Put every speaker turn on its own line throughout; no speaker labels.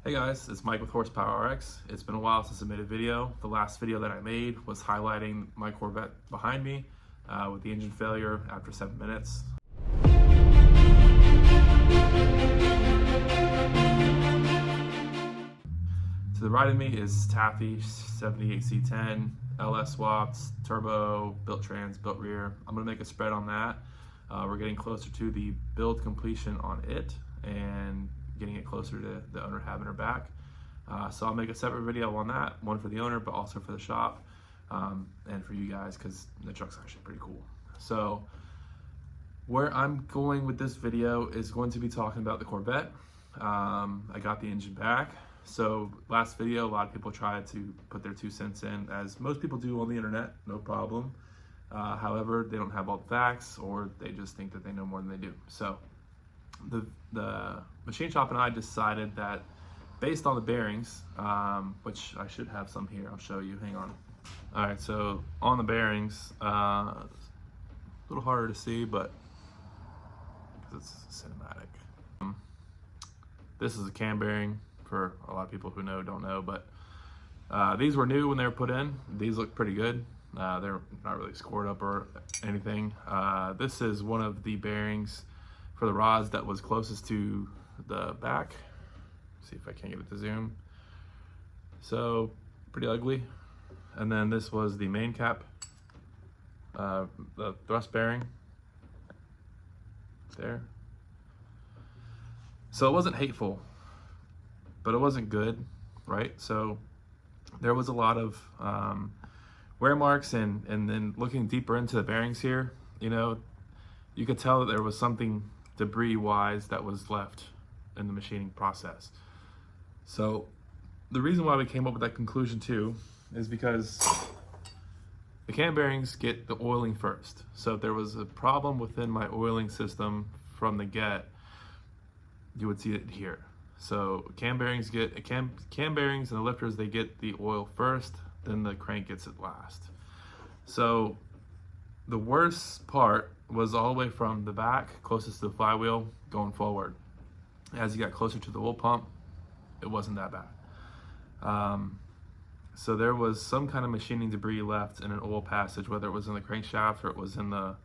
Hey guys, it's Mike with Horsepower RX. It's been a while since I made a video. The last video that I made was highlighting my Corvette behind me with the engine failure after 7 minutes. To the right of me is Taffy 78C10, LS swaps, turbo, built trans, built rear. I'm gonna make a spread on that. We're getting closer to the build completion on it and getting it closer to the owner having her back. So I'll make a separate video on that, one for the owner, but also for the shop and for you guys, because the truck's actually pretty cool. So where I'm going with this video is going to be talking about the Corvette. I got the engine back. So last video, a lot of people tried to put their 2 cents in, as most people do on the internet, no problem. However, they don't have all the facts, or they just think that they know more than they do. So the machine shop and I decided that based on the bearings, which I should have some here, I'll show you, hang on. All right, so on the bearings, a little harder to see, but it's cinematic. This is a cam bearing for a lot of people who know, don't know, but these were new when they were put in. These look pretty good. They're not really scored up or anything. This is one of the bearings for the rods that was closest to the back. See if I can get it to zoom. So pretty ugly. And then this was the main cap, the thrust bearing there. So it wasn't hateful, but it wasn't good, right? So there was a lot of wear marks, and then looking deeper into the bearings here, you know, you could tell that there was something debris-wise that was left in the machining process. So the reason why we came up with that conclusion too is because the cam bearings get the oiling first. So if there was a problem within my oiling system from the get, you would see it here. So cam bearings and the lifters, they get the oil first, then the crank gets it last. So the worst part was all the way from the back, closest to the flywheel, going forward. As you got closer to the oil pump, it wasn't that bad. So there was some kind of machining debris left in an oil passage, whether it was in the crankshaft or it was in the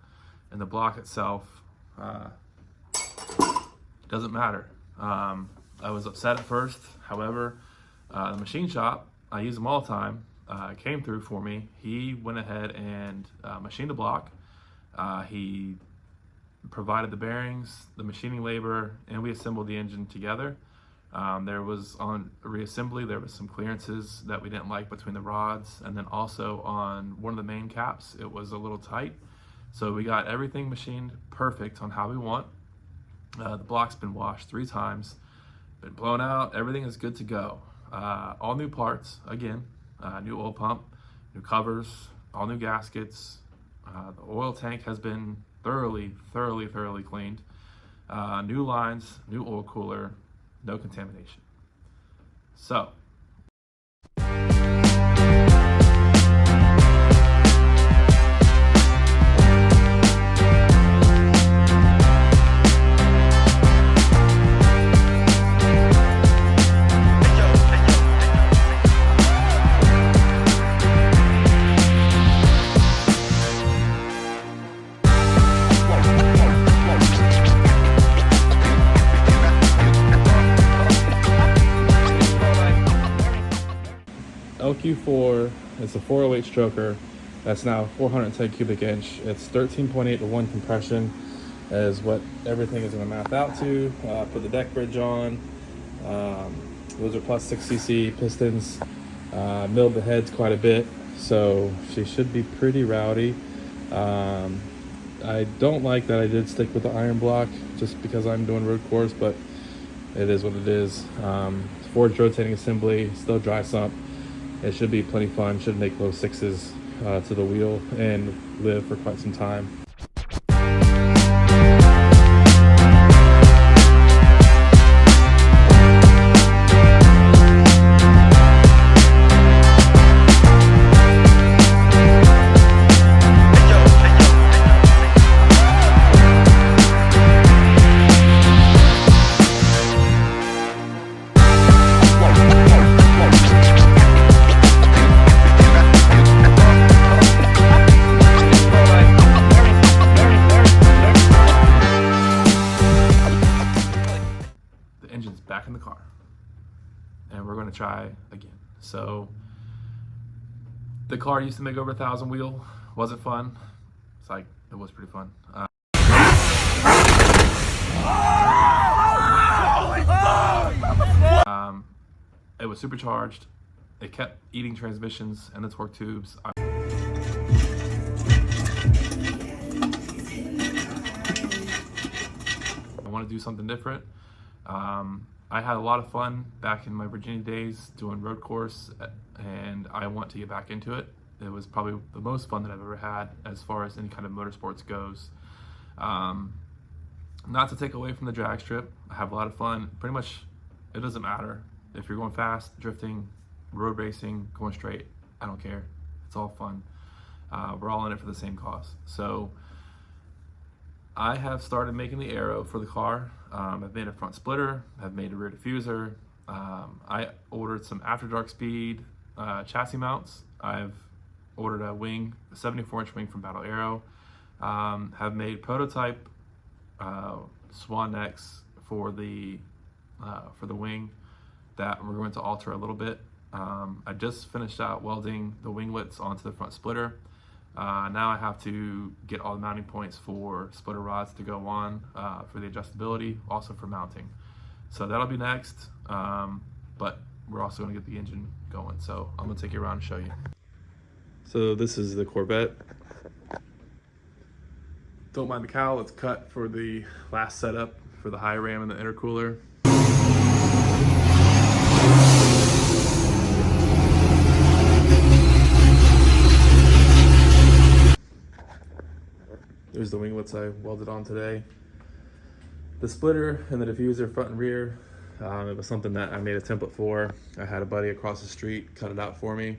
block itself. Doesn't matter. I was upset at first. However, the machine shop, I use them all the time, came through for me. He went ahead and machined the block. He provided the bearings, the machining labor, and we assembled the engine together. There was, on reassembly, there was some clearances that we didn't like between the rods, and then also on one of the main caps, it was a little tight. So we got everything machined perfect on how we want. The block's been washed 3 times, been blown out, everything is good to go. All new parts, again, new oil pump, new covers, all new gaskets. The oil tank has been thoroughly cleaned. New lines, new oil cooler, no contamination. So, LQ4, it's a 408 stroker that's now 410 cubic inch. It's 13.8 to 1 compression is what everything is going to map out to. Put the deck bridge on. Those are plus 6 cc pistons. Milled the heads quite a bit, so she should be pretty rowdy. I don't like that I did stick with the iron block just because I'm doing road course, but it is what it is. Forged rotating assembly, still dry sump. It should be plenty fun, should make low 6s to the wheel and live for quite some time. and we're going to try again. So the car used to make over 1,000 wheel. Wasn't fun. It's like, it was pretty fun. It was supercharged. It kept eating transmissions and the torque tubes. I want to do something different. I had a lot of fun back in my Virginia days doing road course, and I want to get back into it. It was probably the most fun that I've ever had as far as any kind of motorsports goes. Not to take away from the drag strip, I have a lot of fun. Pretty much, it doesn't matter if you're going fast, drifting, road racing, going straight. I don't care. It's all fun. We're all in it for the same cause. So I have started making the aero for the car. I've made a front splitter. I've made a rear diffuser. I ordered some After Dark Speed chassis mounts. I've ordered a wing, a 74-inch wing from Battle Aero. Have made prototype swan necks for the wing that we're going to alter a little bit. I just finished out welding the winglets onto the front splitter. Now I have to get all the mounting points for splitter rods to go on for the adjustability, also for mounting. So that'll be next, but we're also gonna get the engine going. So I'm gonna take you around and show you. So this is the Corvette. Don't mind the cowl, it's cut for the last setup for the high ram and the intercooler. There's the winglets I welded on today. The splitter and the diffuser front and rear, it was something that I made a template for. I had a buddy across the street cut it out for me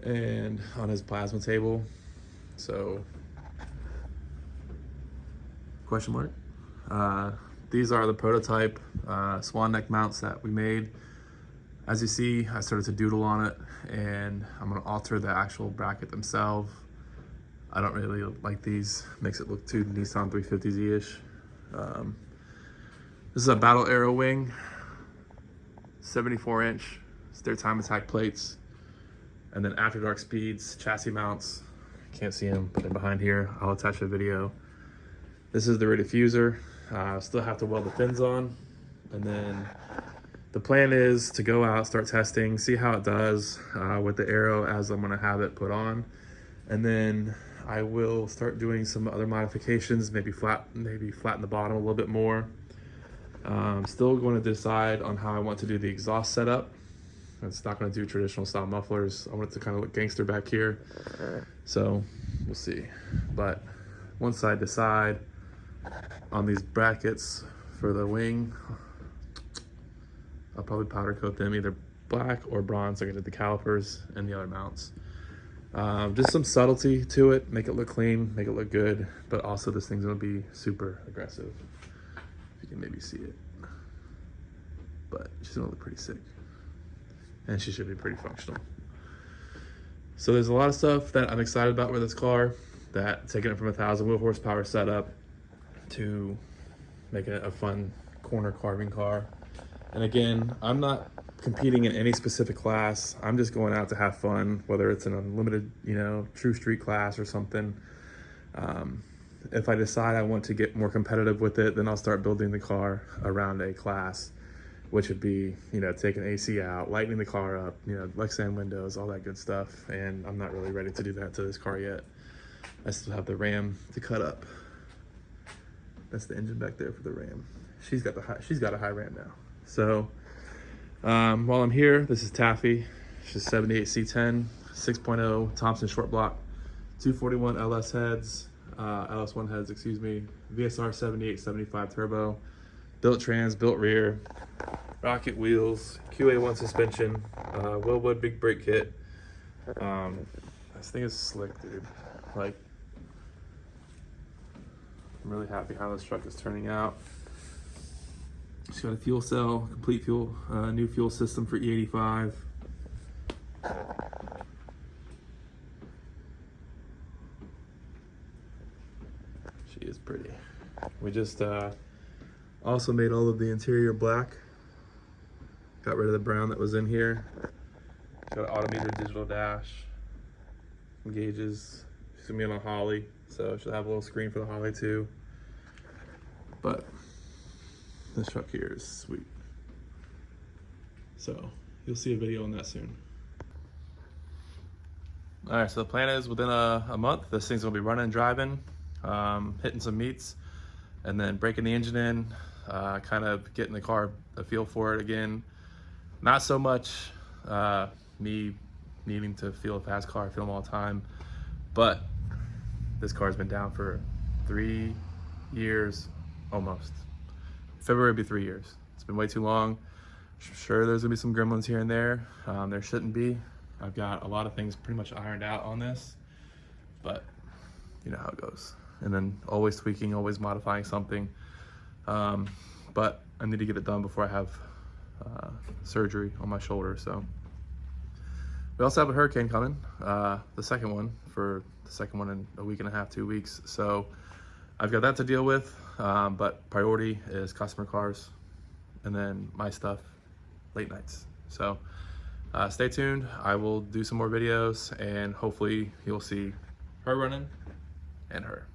and on his plasma table. So, question mark. These are the prototype swan neck mounts that we made. As you see, I started to doodle on it, and I'm gonna alter the actual bracket themselves. I don't really like these. Makes it look too Nissan 350Z-ish. This is a Battle Aero wing, 74-inch. It's their time attack plates. And then After Dark Speeds chassis mounts. Can't see them, but they're behind here. I'll attach a video. This is the rear diffuser. Still have to weld the fins on. And then the plan is to go out, start testing, see how it does with the Aero as I'm gonna have it put on. And then I will start doing some other modifications, maybe flatten the bottom a little bit more. Still going to decide on how I want to do the exhaust setup. It's not going to do traditional style mufflers. I want it to kind of look gangster back here. So we'll see. But once I decide on these brackets for the wing, I'll probably powder coat them either black or bronze. I can do the calipers and the other mounts. Just some subtlety to it, make it look clean, make it look good, but also this thing's gonna be super aggressive. If you can maybe see it. But she's gonna look pretty sick. And she should be pretty functional. So there's a lot of stuff that I'm excited about with this car, that taking it from a 1,000 wheel horsepower setup to making it a fun corner carving car. And again, I'm not competing in any specific class. I'm just going out to have fun, whether it's an unlimited, true street class or something. If I decide I want to get more competitive with it, then I'll start building the car around a class, which would be, taking AC out, lightening the car up, Lexan windows, all that good stuff. And I'm not really ready to do that to this car yet. I still have the Ram to cut up. That's the engine back there for the Ram. She's got a high Ram now. So while I'm here, this is Taffy. She's 78 C10, 6.0 Thompson short block, 241 LS heads, LS1 heads, excuse me, VSR 7875 turbo, built trans, built rear, rocket wheels, QA1 suspension, Willwood big brake kit. This thing is slick, dude. Like, I'm really happy how this truck is turning out. She's got a fuel cell, complete fuel, new fuel system for E85. She is pretty. We just also made all of the interior black. Got rid of the brown that was in here. Got an autometer digital dash. Some gauges. She's gonna be on a Holly, so she'll have a little screen for the Holly too. But this truck here is sweet. So you'll see a video on that soon. All right, so the plan is within a month, this thing's gonna be running and driving, hitting some meets, and then breaking the engine in, kind of getting the car a feel for it again. Not so much me needing to feel a fast car, I feel them all the time, but this car's been down for 3 years almost. February will be 3 years. It's been way too long. Sure, there's gonna be some gremlins here and there. There shouldn't be. I've got a lot of things pretty much ironed out on this, but you know how it goes. And then always tweaking, always modifying something. But I need to get it done before I have surgery on my shoulder. So we also have a hurricane coming, the second one in a week and a half, 2 weeks. So I've got that to deal with, but priority is customer cars and then my stuff late nights. So stay tuned. I will do some more videos and hopefully you'll see her running and her.